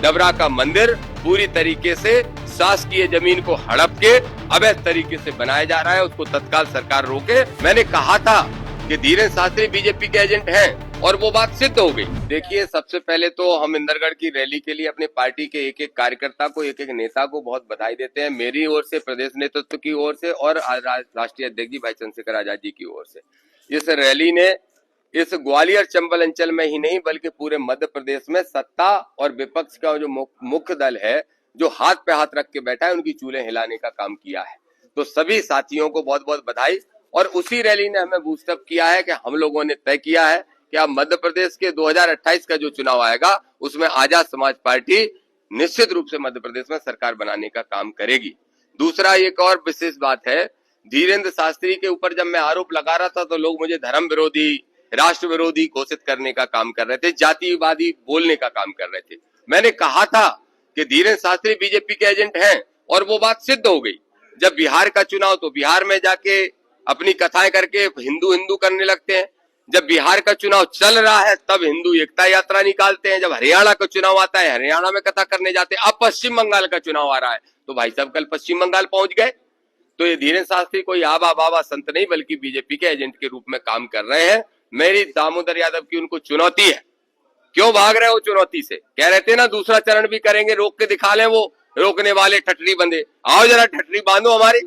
डबरा का मंदिर पूरी तरीके से शासकीय जमीन को हड़प के अवैध तरीके से बनाया जा रहा है, उसको तत्काल सरकार रोके। मैंने कहा था कि धीरेन्द्र शास्त्री बीजेपी के एजेंट हैं और वो बात सिद्ध हो गई। देखिए, सबसे पहले तो हम इंदरगढ़ की रैली के लिए अपने पार्टी के एक एक कार्यकर्ता को, एक एक नेता को बहुत बधाई देते हैं, मेरी ओर से, प्रदेश नेतृत्व की ओर से और राष्ट्रीय अध्यक्ष जी भाई चंद्रशेखर आजाद जी की ओर से। इस रैली ने इस ग्वालियर चंबल अंचल में ही नहीं बल्कि पूरे मध्य प्रदेश में सत्ता और विपक्ष का जो मुख्य दल है, जो हाथ पे हाथ रख के बैठा है, उनकी चूल्हे हिलाने का काम किया है। तो सभी साथियों को बहुत बहुत बधाई। और उसी रैली ने हमें बूस्टअप किया है कि हम लोगों ने तय किया है कि अब मध्य प्रदेश के 2028 का जो चुनाव आएगा उसमें आजाद समाज पार्टी निश्चित रूप से मध्य प्रदेश में सरकार बनाने का काम करेगी। दूसरा एक और विशेष बात है, धीरेन्द्र शास्त्री के ऊपर जब मैं आरोप लगा रहा था तो लोग मुझे धर्म विरोधी, राष्ट्र विरोधी घोषित करने का काम कर रहे थे, जातिवादी बोलने का काम कर रहे थे। मैंने कहा था कि धीरेन्द्र शास्त्री बीजेपी के एजेंट हैं और वो बात सिद्ध हो गई। जब बिहार का चुनाव, तो बिहार में जाके अपनी कथाएं करके हिंदू हिंदू करने लगते हैं। जब बिहार का चुनाव चल रहा है तब हिंदू एकता यात्रा निकालते हैं। जब हरियाणा का चुनाव आता है हरियाणा में कथा करने जाते हैं। अब पश्चिम बंगाल का चुनाव आ रहा है तो भाई साहब कल पश्चिम बंगाल पहुंच गए। तो ये धीरेन्द्र शास्त्री कोई आबा बाबा संत नहीं बल्कि बीजेपी के एजेंट के रूप में काम कर रहे हैं। मेरी दामोदर यादव की उनको चुनौती है। क्यों भाग रहे हो चुनौती से? कह रहे थे ना दूसरा चरण भी करेंगे, रोक के दिखा लें, वो रोकने वाले ठटरी बंदे। आओ जरा ठटरी बांधो, हमारी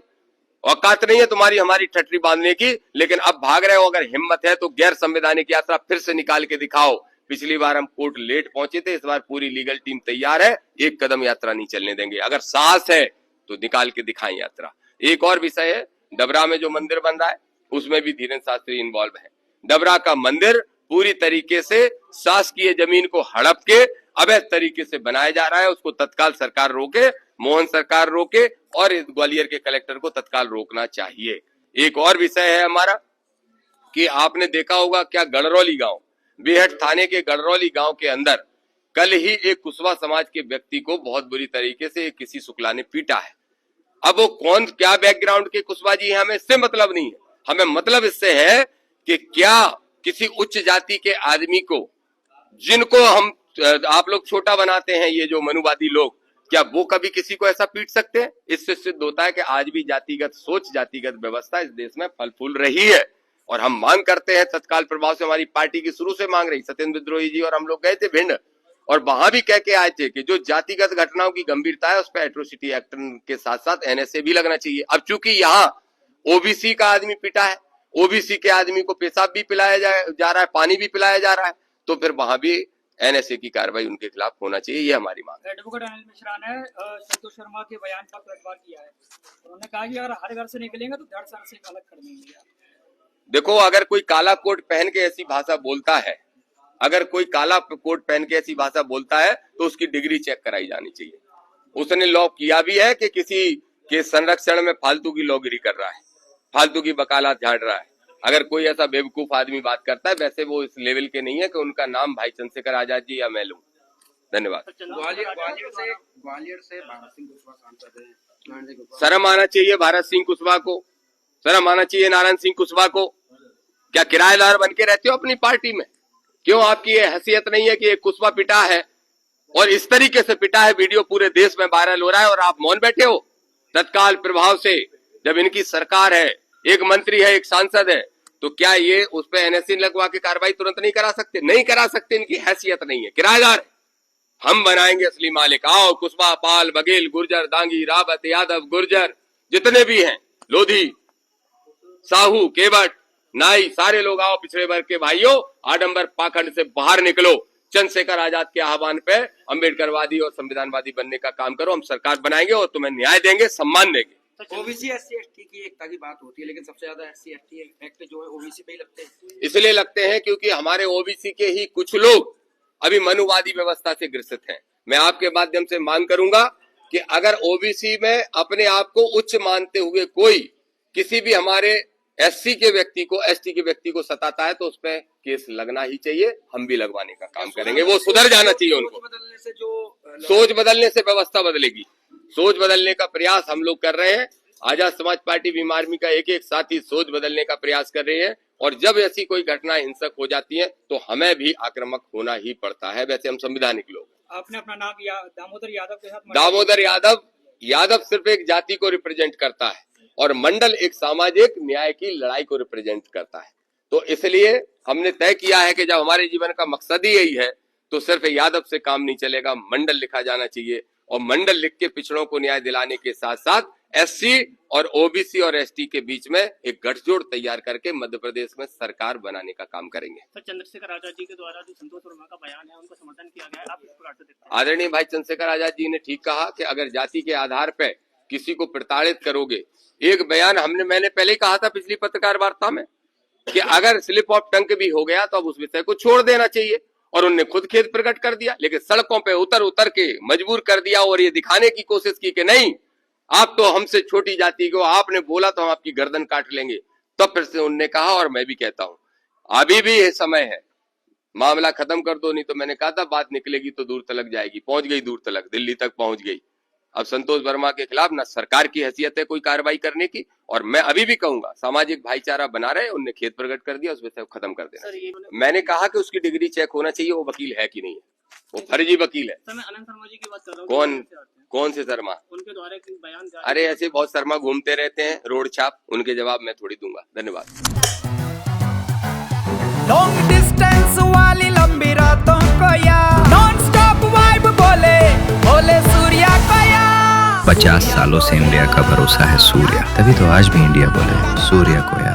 औकात नहीं है तुम्हारी हमारी ठटरी बांधने की, लेकिन अब भाग रहे हो। अगर हिम्मत है तो गैर संवैधानिक यात्रा फिर से निकाल के दिखाओ। पिछली बार हम कोर्ट लेट पहुंचे थे, इस बार पूरी लीगल टीम तैयार है, एक कदम यात्रा नहीं चलने देंगे। अगर साहस है तो निकाल के दिखाएं यात्रा। एक और विषय है, डबरा में जो मंदिर बन रहा है उसमें भी धीरेन्द्र शास्त्री इन्वॉल्व है। डबरा का मंदिर पूरी तरीके से शासकीय जमीन को हड़प के अवैध तरीके से बनाया जा रहा है, उसको तत्काल सरकार रोके, मोहन सरकार रोके और ग्वालियर के कलेक्टर को तत्काल रोकना चाहिए। एक और विषय है हमारा कि आपने देखा होगा क्या, गढ़रौली गांव, बेहट थाने के गढ़रौली गांव के अंदर कल ही एक कुशवा समाज के व्यक्ति को बहुत बुरी तरीके से किसी शुक्ला ने पीटा है। अब वो कौन, क्या बैकग्राउंड के कुशवा जी है, हमें इससे मतलब नहीं है। हमें मतलब इससे है कि क्या किसी उच्च जाति के आदमी को, जिनको हम आप लोग छोटा बनाते हैं, ये जो मनुवादी लोग, क्या वो कभी किसी को ऐसा पीट सकते हैं? इससे सिद्ध होता है कि आज भी जातिगत सोच, जातिगत व्यवस्था इस देश में फल फूल रही है। और हम मांग करते हैं तत्काल प्रभाव से, हमारी पार्टी की शुरू से मांग रही, सत्येंद्र विद्रोही जी और हम लोग गए थे भिंड और वहां भी कह के आए थे कि जो जातिगत घटनाओं की गंभीरता है उस पर एट्रोसिटी एक्ट के साथ साथ एनएसए भी लगना चाहिए। अब चूंकि यहाँ ओबीसी का आदमी पिटा है, ओबीसी के आदमी को पेशाब भी पिलाया जा रहा है, पानी भी पिलाया जा रहा है, तो फिर वहां भी एनएसए की कार्रवाई उनके खिलाफ होना चाहिए, ये हमारी मांग है। एडवोकेट अनिल मिश्रा ने संतोष शर्मा के बयान पर पलटवार किया है। उन्होंने कहा कि अगर हर घर से निकलेंगे तो धड़ सर से अलग कर देंगे। देखो, अगर कोई काला कोट पहन के ऐसी भाषा बोलता है, अगर कोई काला कोट पहन के ऐसी भाषा बोलता है तो उसकी डिग्री चेक कराई जानी चाहिए। उसने लॉ किया भी है कि किसी के संरक्षण में फालतू की लॉगिरी कर रहा है, फालतू की वकालत झाड़ रहा है। अगर कोई ऐसा बेवकूफ आदमी बात करता है, वैसे वो इस लेवल के नहीं है कि उनका नाम भाई चंद्रशेखर आजाद जी या मैं लूं। धन्यवाद। ग्वालियर से भारत सिंह कुशवाहा सांसद हैं। शर्म आना चाहिए भारत सिंह कुशवाहा को, शर्म आना चाहिए नारायण सिंह कुशवाहा को। क्या किराएदार बन के रहते हो अपनी पार्टी में? क्यों आपकी ये हैसियत नहीं है कि एक कुशवाहा पिटा है और इस तरीके से पिटा है, वीडियो पूरे देश में वायरल हो रहा है और आप मौन बैठे हो? तत्काल प्रभाव से जब इनकी सरकार है, एक मंत्री है, एक सांसद है, तो क्या ये उस पर एनएसए लगवा के कार्रवाई तुरंत नहीं करा सकते? नहीं करा सकते, इनकी हैसियत नहीं है। किराएदार हम बनाएंगे असली मालिक। आओ, कुशवाहा, पाल, बघेल, गुर्जर, दांगी, रावत, यादव, गुर्जर जितने भी हैं, लोधी, साहू, केवट, नाई, सारे लोग आओ, पिछड़े वर्ग के भाइयों, आडंबर पाखंड से बाहर निकलो। चंद्रशेखर आजाद के आह्वान पे अम्बेडकरवादी और संविधानवादी बनने का काम करो। हम सरकार बनाएंगे और तुम्हें न्याय देंगे, सम्मान देंगे। ओबीसी एससी एसटी की एकता की बात होती है, लेकिन सबसे ज्यादा एससी एसटी एक्ट जो है ओबीसी पे ही लगते हैं। इसलिए लगते हैं क्योंकि हमारे ओबीसी के ही कुछ लोग अभी मनुवादी व्यवस्था से ग्रसित हैं। मैं आपके माध्यम से मांग करूंगा कि अगर ओबीसी में अपने आप को उच्च मानते हुए कोई किसी भी हमारे एससी के व्यक्ति को, एसटी के व्यक्ति को सताता है तो उस पर केस लगना ही चाहिए। हम भी लगवाने का काम करेंगे। वो सुधर जाना चाहिए उनको। सोच बदलने से व्यवस्था बदलेगी। सोच बदलने का प्रयास हम लोग कर रहे हैं। आजाद समाज पार्टी भीम आर्मी का एक एक साथी सोच बदलने का प्रयास कर रहे हैं और जब ऐसी कोई घटना हिंसक हो जाती है तो हमें भी आक्रामक होना ही पड़ता है। वैसे हम संवैधानिक लोग आपने अपना नाम दामोदर यादव के साथ दामोदर यादव सिर्फ एक जाति को रिप्रेजेंट करता है और मंडल एक सामाजिक न्याय की लड़ाई को रिप्रेजेंट करता है। तो इसलिए हमने तय किया है कि जब हमारे जीवन का मकसद ही यही है तो सिर्फ यादव से काम नहीं चलेगा, मंडल लिखा जाना चाहिए और मंडल लिख के पिछड़ों को न्याय दिलाने के साथ साथ एससी और ओबीसी और एसटी के बीच में एक गठजोड़ तैयार करके मध्य प्रदेश में सरकार बनाने का काम करेंगे। सर, चंद्रशेखर आजाद जी के द्वारा जो संतोष वर्मा का बयान है उनको समर्थन किया गया है, आप इस प्रकार से देखते हैं? आदरणीय भाई चंद्रशेखर आजाद जी ने ठीक कहा कि अगर जाति के आधार पे किसी को प्रताड़ित करोगे, एक बयान मैंने पहले ही कहा था पिछली पत्रकार वार्ता में कि अगर स्लिप ऑफ टंग भी हो गया तो अब उस विषय को छोड़ देना चाहिए और उनने खुद खेद प्रकट कर दिया, लेकिन सड़कों पे उतर के मजबूर कर दिया और ये दिखाने की कोशिश की कि नहीं आप तो हमसे छोटी जाति को, आपने बोला तो हम आपकी गर्दन काट लेंगे। तब फिर से उनने कहा और मैं भी कहता हूं अभी भी ये समय है, मामला खत्म कर दो, नहीं तो मैंने कहा था बात निकलेगी तो दूर तलक जाएगी, पहुंच गई दूर तलक, दिल्ली तक पहुंच गई। अब संतोष वर्मा के खिलाफ ना सरकार की हैसियत है कोई कार्रवाई करने की, और मैं अभी भी कहूंगा सामाजिक भाईचारा बना रहे, उनने खेद प्रकट कर दिया, उस विषय को खत्म कर देना। मैंने कहा कि उसकी डिग्री चेक होना चाहिए, वो वकील है कि नहीं है, वो फर्जी वकील है। सर, मैं अनंत शर्मा जी की बात कर रहा हूँ। कौन से शर्मा? उनके द्वारा एक बयान जारी। अरे ऐसे बहुत शर्मा घूमते रहते हैं रोड छाप, उनके जवाब मैं थोड़ी दूंगा। धन्यवाद। लॉन्ग डिस्टेंस वाली लंबी रातों को या नॉन स्टॉप वाइब बोले सूर्या को या 50 सालों से इंडिया का भरोसा है सूर्या, तभी तो आज भी इंडिया बोले सूर्या को या।